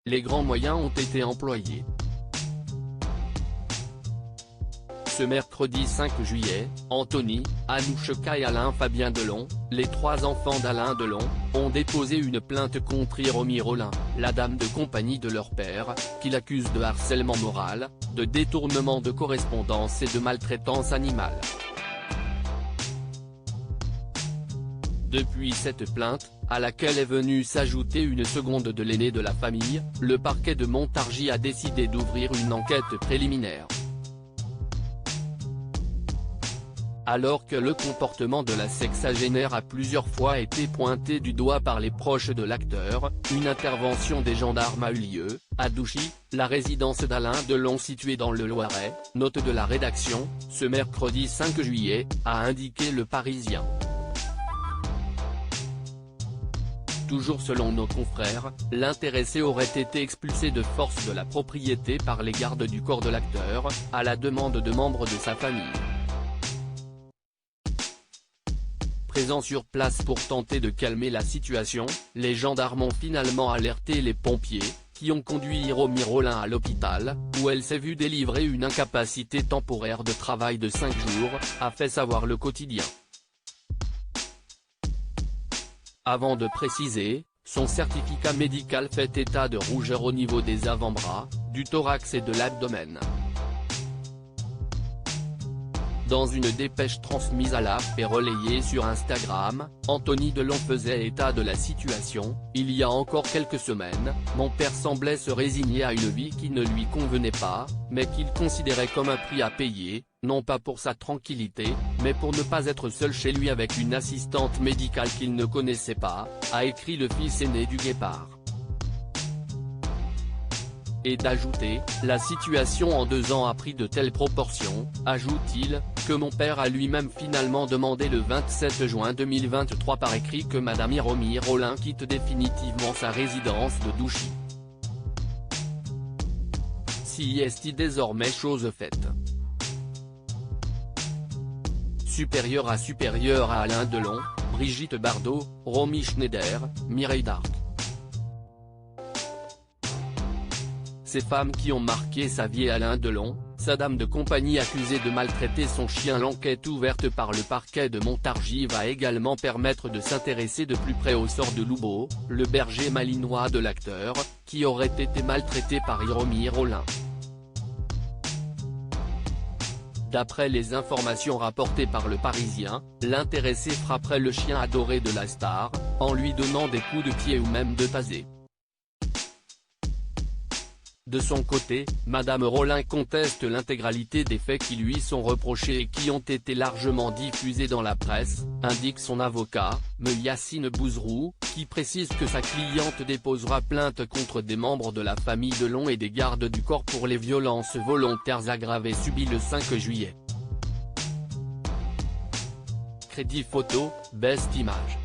les grands moyens ont été employés. Ce mercredi 5 juillet, Anthony, Anouchka et Alain Fabien Delon, les 3 enfants d'Alain Delon, ont déposé une plainte contre Hiromi Rollin, la dame de compagnie de leur père, qui l'accuse de harcèlement moral, de détournement de correspondance et de maltraitance animale. Depuis cette plainte, à laquelle est venue s'ajouter une seconde de l'aîné de la famille, le parquet de Montargis a décidé d'ouvrir une enquête préliminaire. Alors que le comportement de la sexagénaire a plusieurs fois été pointé du doigt par les proches de l'acteur, une intervention des gendarmes a eu lieu, à Douchy, la résidence d'Alain Delon située dans le Loiret, note de la rédaction, ce mercredi 5 juillet, a indiqué Le Parisien. Toujours selon nos confrères, l'intéressé aurait été expulsé de force de la propriété par les gardes du corps de l'acteur, à la demande de membres de sa famille. Présents sur place pour tenter de calmer la situation, les gendarmes ont finalement alerté les pompiers, qui ont conduit Hiromi Rollin à l'hôpital, où elle s'est vue délivrer une incapacité temporaire de travail de 5 jours, a fait savoir Le Quotidien. Avant de préciser, son certificat médical fait état de rougeur au niveau des avant-bras, du thorax et de l'abdomen. Dans une dépêche transmise à l'AFP et relayée sur Instagram, Anthony Delon faisait état de la situation. Il y a encore quelques semaines, mon père semblait se résigner à une vie qui ne lui convenait pas, mais qu'il considérait comme un prix à payer, non pas pour sa tranquillité, mais pour ne pas être seul chez lui avec une assistante médicale qu'il ne connaissait pas, a écrit le fils aîné du Guépard. Et d'ajouter, la situation en 2 ans a pris de telles proportions, ajoute-t-il, que mon père a lui-même finalement demandé le 27 juin 2023 par écrit que Madame Hiromi Rollin quitte définitivement sa résidence de Douchy. Si est désormais chose faite. Supérieur à Alain Delon, Brigitte Bardot, Romy Schneider, Mireille Darc. Ces femmes qui ont marqué sa vie. Alain Delon, sa dame de compagnie accusée de maltraiter son chien. L'enquête ouverte par le parquet de Montargis va également permettre de s'intéresser de plus près au sort de Loubo, le berger malinois de l'acteur, qui aurait été maltraité par Hiromi Rollin. D'après les informations rapportées par Le Parisien, l'intéressé frapperait le chien adoré de la star, en lui donnant des coups de pied ou même de taser. De son côté, Madame Rollin conteste l'intégralité des faits qui lui sont reprochés et qui ont été largement diffusés dans la presse, indique son avocat, Me Yassine Bouzrou, qui précise que sa cliente déposera plainte contre des membres de la famille Delon et des gardes du corps pour les violences volontaires aggravées subies le 5 juillet. Crédit photo, Best Image.